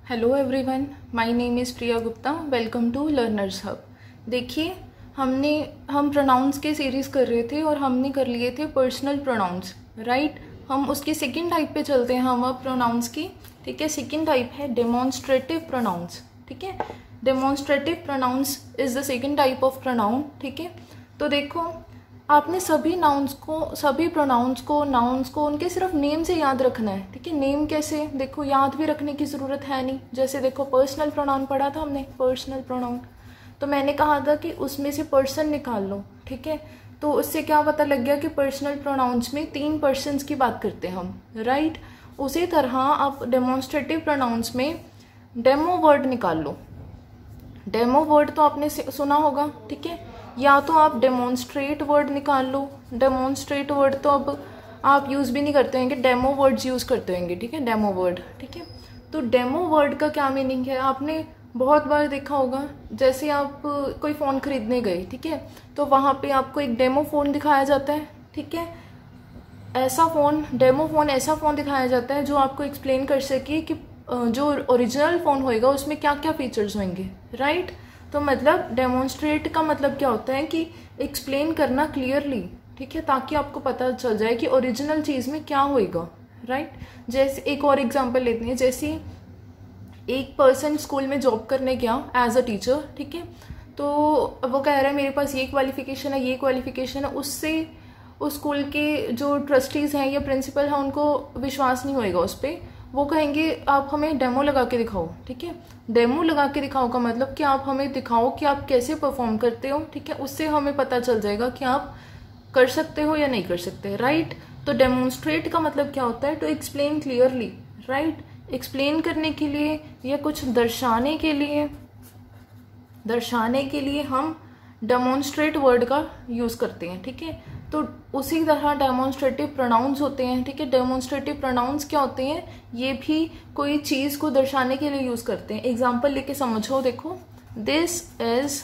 Hello everyone, my name is Priya Gupta. Welcome to Learners Hub. देखिए, हम pronounce के series कर रहे थे और हमने कर लिए थे पर्सनल प्रोनाउंस, राइट। हम उसकी सेकंड टाइप पे चलते हैं हम अब प्रोनाउंस की, ठीक है। सेकंड टाइप है डेमोन्स्ट्रेटिव प्रोनाउंस, ठीक है। Demonstrative pronouns is the second type of pronoun, ठीक है। तो देखो, आपने सभी प्रोनाउंस को नाउन्स को उनके सिर्फ नेम से याद रखना है, ठीक है। नेम कैसे, देखो याद भी रखने की ज़रूरत है नहीं। जैसे देखो, पर्सनल प्रोनाउन पढ़ा था हमने, पर्सनल प्रोनाउन, तो मैंने कहा था कि उसमें से पर्सन निकाल लो, ठीक है। तो उससे क्या पता लग गया कि पर्सनल प्रोनाउंस में 3 पर्सन्स की बात करते हैं हम, राइट। उसी तरह आप डेमोन्स्ट्रेटिव प्रोनाउंस में डेमो वर्ड निकाल लो। डेमो वर्ड तो आपने सुना होगा, ठीक है। या तो आप डेमोन्स्ट्रेट वर्ड निकाल लो। डेमोन्स्ट्रेट वर्ड तो अब आप यूज़ भी नहीं करते होंगे, डेमो वर्ड्स यूज़ करते होंगे, ठीक है। डेमो वर्ड, ठीक है। तो डेमो वर्ड का क्या मीनिंग है, आपने बहुत बार देखा होगा। जैसे आप कोई फ़ोन खरीदने गए, ठीक है, तो वहाँ पे आपको एक डेमो फ़ोन दिखाया जाता है, ठीक है। डेमो फ़ोन ऐसा फ़ोन दिखाया जाता है जो आपको एक्सप्लेन कर सके कि जो ओरिजिनल फ़ोन होएगा उसमें क्या क्या फीचर्स होंगे, राइट। तो मतलब डेमोन्स्ट्रेट का मतलब क्या होता है कि एक्सप्लेन करना क्लियरली, ठीक है, ताकि आपको पता चल जाए कि ओरिजिनल चीज़ में क्या होएगा, राइट। जैसे एक और एग्जांपल लेते हैं। जैसे एक पर्सन स्कूल में जॉब करने गया एज अ टीचर, ठीक है। तो वो कह रहा है मेरे पास ये क्वालिफिकेशन है, ये क्वालिफिकेशन है। उससे उस स्कूल के जो ट्रस्टीज़ हैं या प्रिंसिपल हैं उनको विश्वास नहीं होएगा उस पर। वो कहेंगे आप हमें डेमो लगा के दिखाओ, ठीक है। डेमो लगा के दिखाओ का मतलब कि आप हमें दिखाओ कि आप कैसे परफॉर्म करते हो, ठीक है। उससे हमें पता चल जाएगा कि आप कर सकते हो या नहीं कर सकते, राइट। तो डेमोन्स्ट्रेट का मतलब क्या होता है, to explain clearly, right. Explain करने के लिए या कुछ दर्शाने के लिए हम डेमोन्स्ट्रेट वर्ड का यूज़ करते हैं, ठीक है। तो उसी तरह डेमोन्स्ट्रेटिव प्रोनाउंस होते हैं, ठीक है। डेमोन्स्ट्रेटिव प्रोनाउंस क्या होते हैं, ये भी कोई चीज़ को दर्शाने के लिए यूज़ करते हैं। एग्जाम्पल लेके समझो, देखो, दिस इज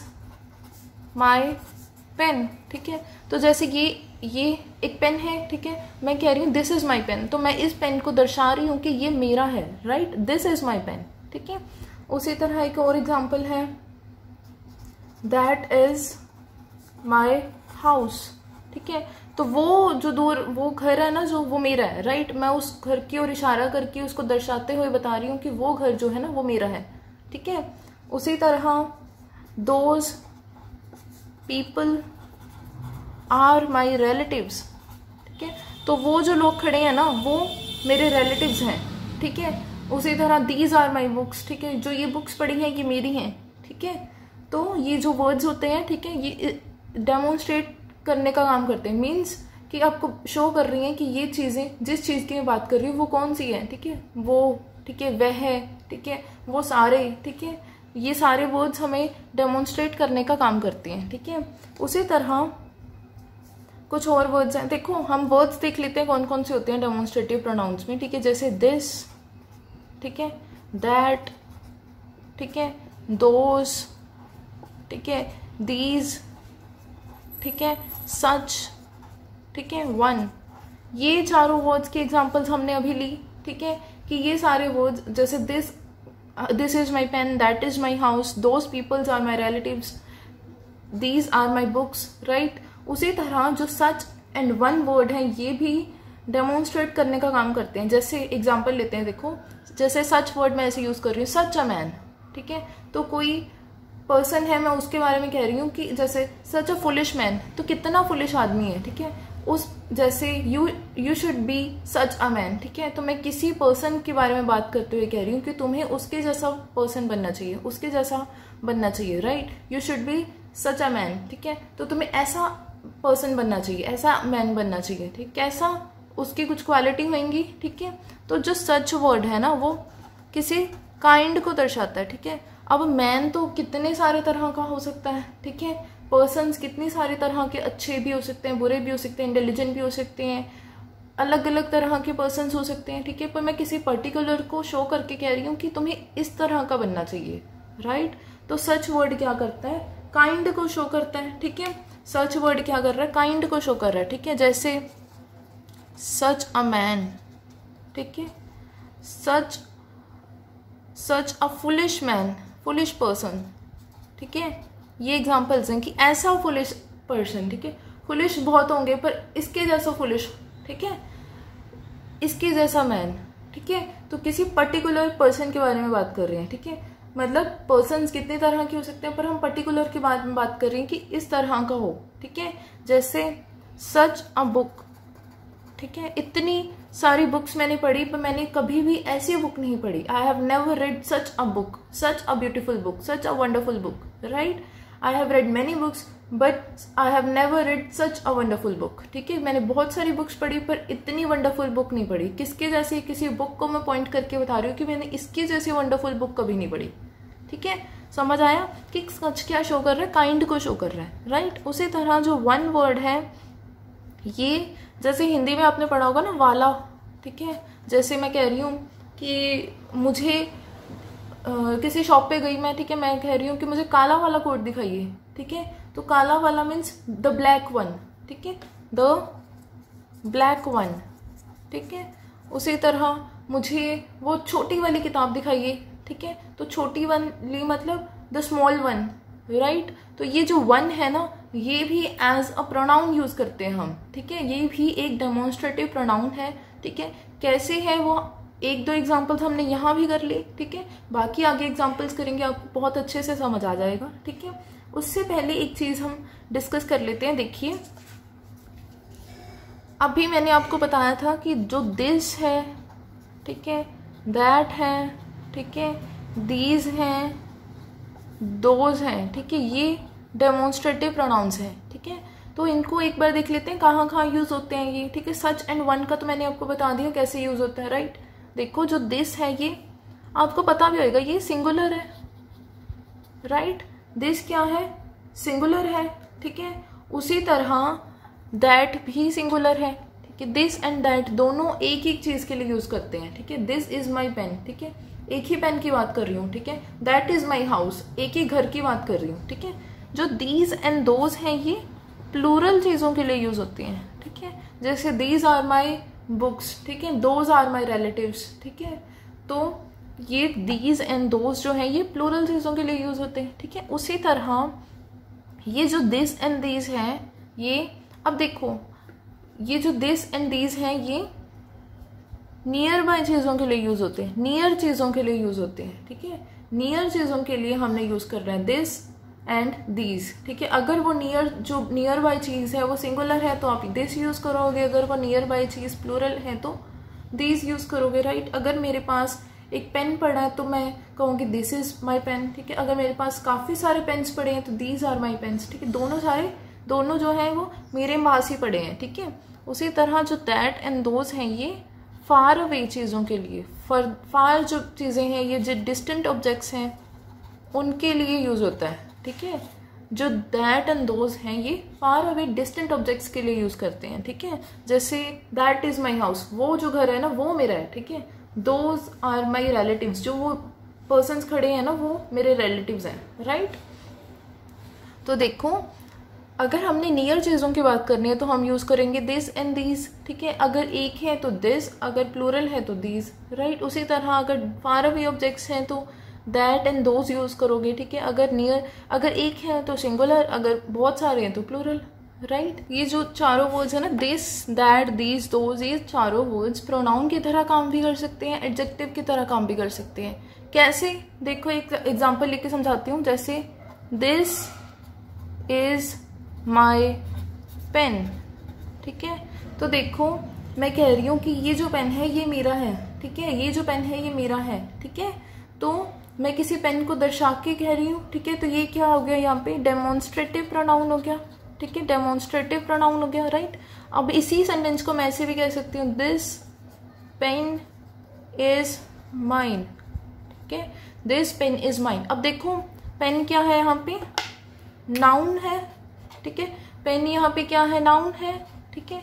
माई पेन, ठीक है। तो जैसे ये एक पेन है, ठीक है। मैं कह रही हूँ दिस इज माई पेन, तो मैं इस पेन को दर्शा रही हूँ कि ये मेरा है, right. This is my pen, ठीक है। उसी तरह एक और एग्जाम्पल है, दैट इज माई हाउस, ठीक है। तो वो घर है ना, जो वो मेरा है, राइट। मैं उस घर की ओर इशारा करके उसको दर्शाते हुए बता रही हूँ कि वो घर जो है ना वो मेरा है, ठीक है। उसी तरह those people are my relatives, ठीक है। तो वो जो लोग खड़े हैं ना वो मेरे रिलेटिव्स हैं, ठीक है। उसी तरह दीज आर माई बुक्स, ठीक है। जो ये बुक्स पढ़ी हैं ये मेरी हैं, ठीक है। तो ये जो वर्ड्स होते हैं, ठीक है, ये डेमोन्स्ट्रेट करने का काम करते हैं। मीन्स कि आपको शो कर रही हैं कि ये चीज़ें, जिस चीज़ की मैं बात कर रही हूँ वो कौन सी है, ठीक है। वो, ठीक है, वह है, ठीक है, वो सारे, ठीक है। ये सारे वर्ड्स हमें डेमोन्स्ट्रेट करने का काम करते हैं, ठीक है। उसी तरह कुछ और वर्ड्स हैं। देखो, हम वर्ड्स देख लेते हैं कौन कौन से होते हैं डेमोन्स्ट्रेटिव प्रोनाउंस में, ठीक है। जैसे दिस, ठीक है, दैट, ठीक है, दोज, ठीक है, दीज, ठीक है, सच, ठीक है, वन। ये चारों वर्ड्स के एग्जांपल्स हमने अभी ली, ठीक है, कि ये सारे वर्ड्स जैसे this is my pen, that is my house, those peoples are my relatives, these are my books, right. उसी तरह जो सच एंड वन वर्ड है ये भी डेमोन्स्ट्रेट करने का काम करते हैं। जैसे एग्जाम्पल लेते हैं, देखो, जैसे सच वर्ड मैं ऐसे यूज कर रही हूँ, सच अ मैन, ठीक है। तो कोई पर्सन है, मैं उसके बारे में कह रही हूँ कि जैसे सच अ फुलिश मैन, तो कितना फुलिश आदमी है, ठीक है। उस जैसे you should be such a man, ठीक है। तो मैं किसी पर्सन के बारे में बात करते हुए कह रही हूँ कि तुम्हें उसके जैसा पर्सन बनना चाहिए, उसके जैसा बनना चाहिए, right. You should be such a man, ठीक है। तो तुम्हें ऐसा पर्सन बनना चाहिए, ऐसा मैन बनना चाहिए, ठीक। कैसा, उसकी कुछ क्वालिटी होंगी, ठीक है। तो जो सच वर्ड है ना वो किसी काइंड को दर्शाता है, ठीक है। अब मैन तो कितने सारे तरह का हो सकता है, ठीक है। पर्सन्स कितनी सारी तरह के, अच्छे भी हो सकते हैं, बुरे भी हो सकते हैं, इंटेलिजेंट भी हो सकते हैं, अलग अलग तरह के पर्सन्स हो सकते हैं, ठीक है। पर मैं किसी पर्टिकुलर को शो करके कह रही हूँ कि तुम्हें इस तरह का बनना चाहिए, राइट। तो सच वर्ड क्या करता है, काइंड को शो करता है, ठीक है। सच वर्ड क्या कर रहा है, काइंड को शो कर रहा है, ठीक है। जैसे सच अ मैन, ठीक है, such such a foolish man, foolish person, ठीक है। ये एग्जाम्पल्स हैं कि ऐसा फुलिश पर्सन, ठीक है। फुलिश बहुत होंगे पर इसके जैसा फुलिश, ठीक है, इसके जैसा मैन, ठीक है। तो किसी पर्टिकुलर पर्सन के बारे में बात कर रहे हैं, ठीक है। मतलब पर्सन्स कितने तरह के हो सकते हैं, पर हम पर्टिकुलर के बारे में बात कर रहे हैं कि इस तरह का हो, ठीक है। जैसे सच अ बुक, ठीक है। इतनी सारी बुक्स मैंने पढ़ी पर मैंने कभी भी ऐसी बुक नहीं पढ़ी। I have never red such a book, such a beautiful book, such a wonderful book, right. I have read many books but I have never red such a wonderful book, ठीक है। मैंने बहुत सारी books पढ़ी पर इतनी wonderful book नहीं पढ़ी। किसके जैसी, किसी बुक को मैं पॉइंट करके बता रही हूँ कि मैंने इसकी जैसी वंडरफुल बुक कभी नहीं पढ़ी, ठीक है। समझ आया कि सच क्या शो कर रहा है, काइंड को शो कर रहा है, राइट। उसी तरह जो वन वर्ड है, ये जैसे हिंदी में आपने पढ़ा होगा ना वाला, ठीक है। जैसे मैं कह रही हूँ कि मुझे किसी शॉप पे गई मैं, ठीक है, मैं कह रही हूँ कि मुझे काला वाला कोट दिखाइए, ठीक है। तो काला वाला मीन्स द ब्लैक वन, ठीक है, द ब्लैक वन, ठीक है। उसी तरह मुझे वो छोटी वाली किताब दिखाइए, ठीक है। तो छोटी वाली मतलब द स्मॉल वन, राइट। तो ये जो वन है ना, ये भी एज अ प्रोनाउन यूज करते हैं हम, ठीक है। ये भी एक डेमोन्स्ट्रेटिव प्रोनाउन है, ठीक है। कैसे है वो एक दो एग्जांपल्स हमने यहाँ भी कर लिए, ठीक है। बाकी आगे एग्जांपल्स करेंगे, आपको बहुत अच्छे से समझ आ जाएगा, ठीक है। उससे पहले एक चीज हम डिस्कस कर लेते हैं। देखिए अभी मैंने आपको बताया था कि जो दिस है, ठीक है, दैट है, ठीक है, दीज हैं, दोज हैं, ठीक है, ये डेमोन्स्ट्रेटिव प्रोनाउंस हैं, ठीक है। तो इनको एक बार देख लेते हैं कहाँ कहाँ यूज होते हैं ये, ठीक है। सच एंड वन का तो मैंने आपको बता दिया कैसे यूज होता है, राइट। देखो जो दिस है ये आपको पता भी होगा, ये सिंगुलर है, राइट। दिस क्या है, सिंगुलर है, ठीक है। उसी तरह दैट भी सिंगुलर है, ठीक है। दिस एंड दैट दोनों एक ही चीज के लिए यूज करते हैं, ठीक है। दिस इज माई पेन, ठीक है, एक ही पेन की बात कर रही हूँ, ठीक है। दैट इज माई हाउस, एक ही घर की बात कर रही हूँ, ठीक है। जो दीज एंड दोज हैं ये प्लूरल चीजों के लिए यूज होती हैं, ठीक है। जैसे दीज आर माई बुक्स, ठीक है, दोज आर माई रिलेटिव्स, ठीक है। तो ये दीज एंड दोज जो है ये प्लूरल चीजों के लिए यूज होते हैं, ठीक है। उसी तरह ये जो दिस एंड दीज है, ये अब देखो ये जो दिस एंड दीज हैं ये नियर बाय चीजों के लिए यूज होते हैं, नियर चीजों के लिए यूज होते हैं, ठीक है। नियर चीजों के लिए हमने यूज कर रहे हैं दिस एंड दीज, ठीक है। अगर वो नियर, जो नियर बाय चीज है वो सिंगुलर है तो आप दिस यूज करोगे, अगर वो नियर बाय चीज प्लूरल है तो दीज यूज करोगे, राइट। अगर मेरे पास एक पेन पड़ा है तो मैं कहूँगी दिस इज माई पेन, ठीक है। अगर मेरे पास काफी सारे पेन्स पड़े हैं तो दीज आर माई पेन्स, ठीक है। दोनों जो है वो मेरे पास ही पड़े हैं, ठीक है। उसी तरह जो दैट एंड दोज हैं ये फार अवे चीजों के लिए, फार जो चीजें हैं ये जो डिस्टेंट ऑब्जेक्ट्स हैं उनके लिए यूज होता है, ठीक है। जो दैट एंड दोज हैं ये फार अवे डिस्टेंट ऑब्जेक्ट्स के लिए यूज करते हैं, ठीक है। जैसे दैट इज माई हाउस, वो जो घर है ना वो मेरा है, ठीक है। दोज आर माई रिलेटिव्स, जो वो पर्सन्स खड़े हैं ना वो मेरे रिलेटिव्स हैं, राइट। तो देखो अगर हमने नियर चीजों की बात करनी है तो हम यूज करेंगे दिस एंड दीज, ठीक है। अगर एक है तो दिस, अगर प्लूरल है तो दीज, राइट। उसी तरह अगर फार अवे ऑब्जेक्ट्स हैं तो दैट एंड दोज यूज करोगे, ठीक है। अगर नियर, अगर एक है तो सिंगुलर, अगर बहुत सारे हैं तो प्लूरल, राइट। ये जो चारों वर्ड्स है ना, दिस, दैट, दीज, दोज, ये चारों वर्ड्स प्रोनाउन की तरह काम भी कर सकते हैं, एडजेक्टिव की तरह काम भी कर सकते हैं। कैसे, देखो एक एग्जाम्पल लेके समझाती हूँ। जैसे दिस इज माई पेन, ठीक है। तो देखो मैं कह रही हूँ कि ये जो पेन है ये मेरा है, ठीक है। ये जो पेन है ये मेरा है, ठीक है। तो मैं किसी पेन को दर्शा के कह रही हूँ, ठीक है। तो ये क्या हो गया, यहाँ पे डेमोन्स्ट्रेटिव प्रोनाउन हो गया, ठीक है। डेमोन्स्ट्रेटिव प्रोनाउन हो गया, राइट। अब इसी सेंटेंस को मैं ऐसे भी कह सकती हूँ, दिस पेन इज माइन, ठीक है। This pen is mine. अब देखो पेन क्या है, यहाँ पे नाउन है, ठीक है। पेन यहाँ पे क्या है, नाउन है, ठीक है।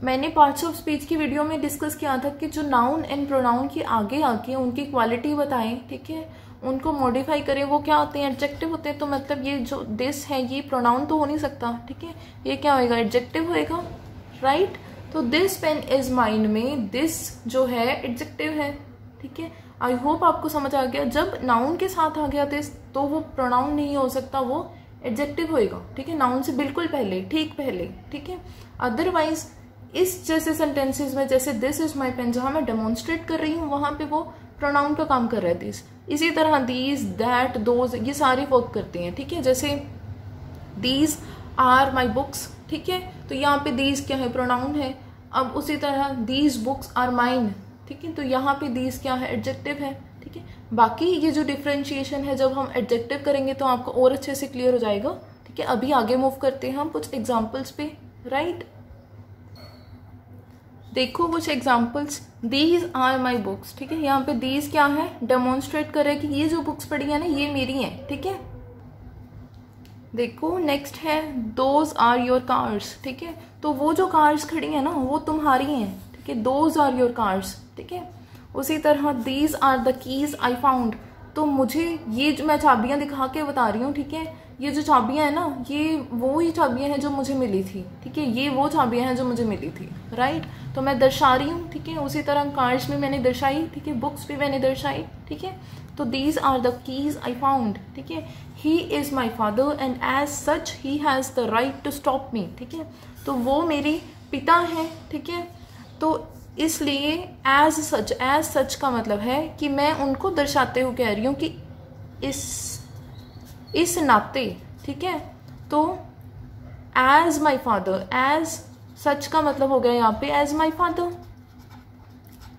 मैंने पार्ट्स ऑफ स्पीच की वीडियो में डिस्कस किया था कि जो नाउन एंड प्रोनाउन के आगे आके उनकी क्वालिटी बताएं, ठीक है, उनको मॉडिफाई करें, वो क्या होते हैं, एडजेक्टिव होते हैं। तो मतलब ये जो दिस है ये प्रोनाउन तो हो नहीं सकता, ठीक है, ये क्या होएगा, एडजेक्टिव होएगा, राइट। तो दिस पेन इज माइन में दिस जो है एडजेक्टिव है, ठीक है, आई होप आपको समझ आ गया। जब नाउन के साथ आ गया दिस तो वो प्रोनाउन नहीं हो सकता, वो एडजेक्टिव होएगा, ठीक है, नाउन से बिल्कुल पहले, ठीक पहले, ठीक है। अदरवाइज इस जैसे सेंटेंसेस में, जैसे दिस इज माई पेन, जहां मैं डेमोन्स्ट्रेट कर रही हूँ वहां पे वो प्रोनाउन का काम कर रहा है दिस। इसी तरह दीज, दैट, दोज, ये सारी वर्क करती हैं, ठीक है। जैसे दीज आर माई बुक्स, ठीक है, तो यहाँ पे दीज क्या है, प्रोनाउन है। अब उसी तरह दीज बुक्स आर माइन, ठीक है, तो यहाँ पे दीज क्या है, एडजेक्टिव है, ठीक है। बाकी ये जो डिफ्रेंशिएशन है जब हम एडजेक्टिव करेंगे तो आपको और अच्छे से क्लियर हो जाएगा, ठीक है। अभी आगे मूव करते हैं हम कुछ एग्जाम्पल्स पे, राइट। देखो कुछ examples, these are my books, ठीक है, यहाँ पे दीज क्या है, डेमोन्स्ट्रेट कर रहे हैं कि ये जो बुक्स पढ़ी है ना ये मेरी हैं, ठीक है। देखो नेक्स्ट है दोज आर योर कार्स, ठीक है, तो वो जो कार्स खड़ी है ना वो तुम्हारी हैं, ठीक है, दोज आर योर कार्स, ठीक है। उसी तरह these are the keys I found, तो मुझे ये जो मैं चाबियां दिखा के बता रही हूँ, ठीक है, ये जो चाबियां हैं ना ये वो ही चाबियां हैं जो मुझे मिली थी, ठीक है, ये वो चाबियां हैं जो मुझे मिली थी, राइट। तो मैं दर्शा रही हूँ, ठीक है। उसी तरह कार्स भी मैंने दर्शाई, ठीक है, बुक्स भी मैंने दर्शाई, ठीक है। तो these are the keys I found, ठीक है। He is my father and as such he has the right to stop me, ठीक है, तो वो मेरे पिता हैं, ठीक है। तो इसलिए एज सच का मतलब है कि मैं उनको दर्शाते हुए कह रही हूँ कि इस नाते, ठीक है। तो as my father, as such का मतलब हो गया यहाँ पे एज माई फादर,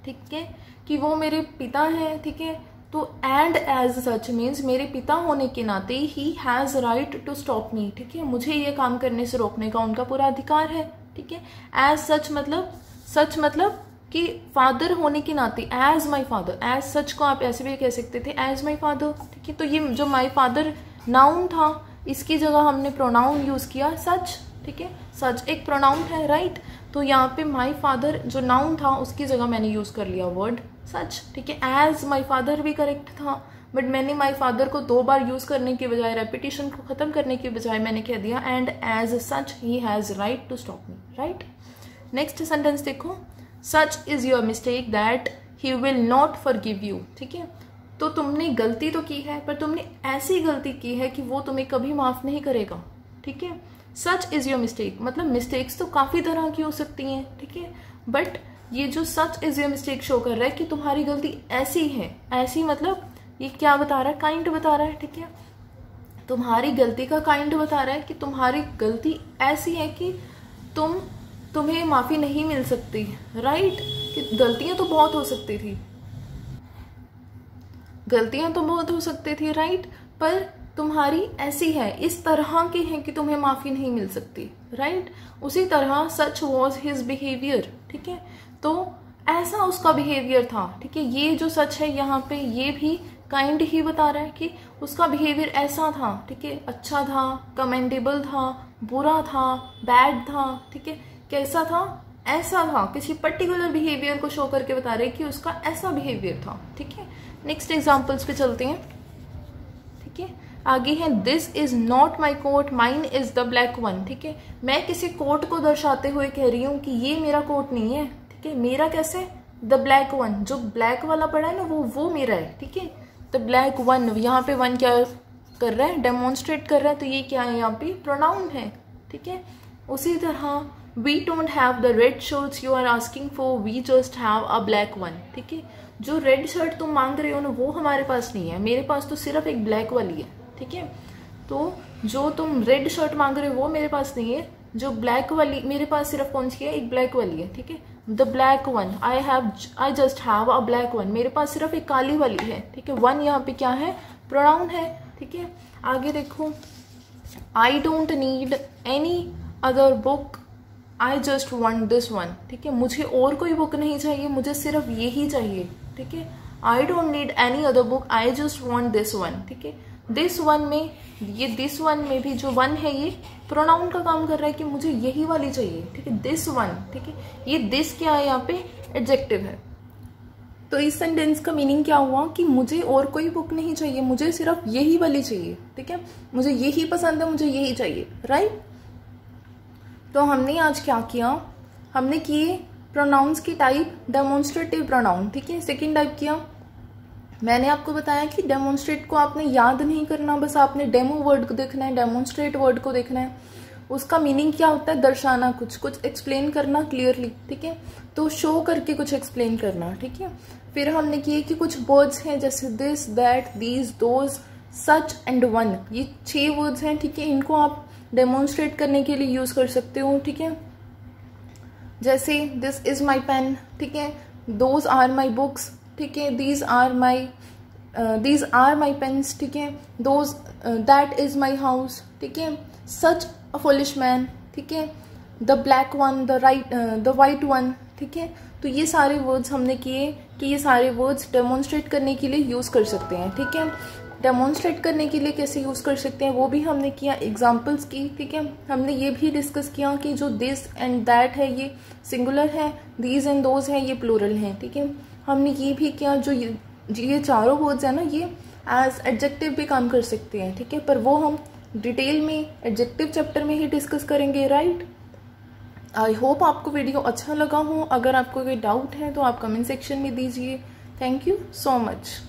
ठीक है, कि वो मेरे पिता हैं, ठीक है। तो एंड एज सच मीन्स मेरे पिता होने के नाते he has right to stop me, ठीक है, मुझे ये काम करने से रोकने का उनका पूरा अधिकार है, ठीक है। एज सच मतलब कि फादर होने के नाते, as my father, as such को आप ऐसे भी कह सकते थे एज माई फादर, ठीक है। तो ये जो माई फादर नाउन था इसकी जगह हमने प्रोनाउन यूज किया सच, ठीक है, सच एक प्रोनाउन है, राइट। तो यहाँ पे माई फादर जो नाउन था उसकी जगह मैंने यूज कर लिया वर्ड सच, ठीक है। एज माई फादर भी करेक्ट था, बट मैंने माई फादर को 2 बार यूज करने के बजाय, रेपिटेशन को खत्म करने के बजाय मैंने कह दिया and as such he has right to stop me, right. Next sentence देखो, such is your mistake that he will not forgive you, ठीक है। तो तुमने गलती तो की है पर तुमने ऐसी गलती की है कि वो तुम्हें कभी माफ नहीं करेगा, ठीक है। सच इज योर मिस्टेक मतलब मिस्टेक्स तो काफी तरह की हो सकती हैं, ठीक है, बट ये जो सच इज योर मिस्टेक शो कर रहा है कि तुम्हारी गलती ऐसी है, ऐसी मतलब ये क्या बता रहा है, काइंड बता रहा है, ठीक है। तुम्हारी गलती का काइंड बता रहा है कि तुम्हारी गलती ऐसी है कि तुम्हें माफी नहीं मिल सकती, राइट। कि गलतियां तो बहुत हो सकती थी, गलतियां तो बहुत हो सकती थी, राइट, पर तुम्हारी ऐसी है, इस तरह की है कि तुम्हें माफी नहीं मिल सकती, राइट। उसी तरह सच वॉज हिज बिहेवियर, ठीक है, तो ऐसा उसका बिहेवियर था, ठीक है। ये जो सच है यहाँ पे ये भी काइंड ही बता रहा है कि उसका बिहेवियर ऐसा था, ठीक है, अच्छा था, कमेंडेबल था, बुरा था, बैड था, ठीक है, कैसा था, ऐसा था, किसी पर्टिकुलर बिहेवियर को शो करके बता रहे कि उसका ऐसा बिहेवियर था, ठीक है। नेक्स्ट एग्जांपल्स पे चलते हैं, ठीक है। आगे है this is not my coat mine is the black one, ठीक है। मैं किसी कोट को दर्शाते हुए कह रही हूँ कि ये मेरा कोट नहीं है, ठीक है, मेरा कैसे, द ब्लैक वन, जो ब्लैक वाला पड़ा है ना वो मेरा है, ठीक है। द ब्लैक वन, यहाँ पे वन क्या कर रहा है, डेमोन्स्ट्रेट कर रहा है, तो ये क्या है, यहाँ पे प्रोनाउन है, ठीक है। उसी तरह we don't have the red shirts you are asking for, we just have a black one, ठीक है। जो रेड शर्ट तुम मांग रहे हो ना वो हमारे पास नहीं है, मेरे पास तो सिर्फ एक ब्लैक वाली है, ठीक है। तो जो तुम रेड शर्ट मांग रहे हो वो मेरे पास नहीं है, जो ब्लैक वाली मेरे पास सिर्फ कौन सी है, एक ब्लैक वाली है, ठीक है। The black one, I just have a black one, मेरे पास सिर्फ एक काली वाली है, ठीक है। वन यहाँ पे क्या है, प्रोनाउन है, ठीक है। आगे देखो, I don't need any other book, I just want this one, ठीक है, मुझे और कोई बुक नहीं चाहिए, मुझे सिर्फ यही चाहिए, ठीक है। I don't need any other book, I just want this one, ठीक है। दिस वन में, ये दिस वन में भी जो वन है ये प्रोनाउन का काम कर रहा है कि मुझे यही वाली चाहिए, ठीक है, दिस वन, ठीक है। ये दिस क्या है, यहाँ पे एडजेक्टिव है। तो इस सेंटेंस का मीनिंग क्या हुआ कि मुझे और कोई बुक नहीं चाहिए, मुझे सिर्फ यही वाली चाहिए, ठीक है, मुझे यही पसंद है, मुझे यही चाहिए, राइट। तो हमने आज क्या किया, हमने किए प्रोनाउंस की टाइप डेमोन्स्ट्रेटिव प्रोनाउन, ठीक है। सेकेंड टाइप किया मैंने आपको बताया कि डेमोन्स्ट्रेट को आपने याद नहीं करना, बस आपने डेमो वर्ड को देखना है, डेमोन्स्ट्रेट वर्ड को देखना है। उसका मीनिंग क्या होता है? दर्शाना, कुछ एक्सप्लेन करना क्लियरली, ठीक है। तो शो करके कुछ एक्सप्लेन करना, ठीक है। फिर हमने किए कि कुछ वर्ड्स हैं जैसे this, that, these, those, such and one, ये 6 वर्ड्स हैं, ठीक है। इनको आप डेमोन्स्ट्रेट करने के लिए यूज कर सकते हो, ठीक है। जैसे दिस इज माई पेन, ठीक है, दोज आर माई बुक्स, ठीक है, दीज आर माई पेन्स, ठीक है, those that is my house, ठीक है, सच अ फुलिश मैन, ठीक है, the black one, the white one, ठीक है। तो ये सारे वर्ड्स हमने किए कि ये सारे वर्ड्स डेमोन्स्ट्रेट करने के लिए यूज कर सकते हैं, ठीक है। डेमोन्स्ट्रेट करने के लिए कैसे यूज कर सकते हैं वो भी हमने किया, एग्जाम्पल्स की, ठीक है। हमने ये भी डिस्कस किया कि जो दिस एंड दैट है ये सिंगुलर है, दीज एंड दोज है ये प्लूरल है, ठीक है। हमने ये भी किया जो ये चारों वर्ड्स है ना, ये एज एडजेक्टिव भी काम कर सकते हैं, ठीक है। पर वो हम डिटेल में एडजेक्टिव चैप्टर में ही डिस्कस करेंगे, राइट। आई होप आपको वीडियो अच्छा लगा हो। अगर आपको कोई डाउट है तो आप कमेंट सेक्शन में दीजिए। Thank you so much.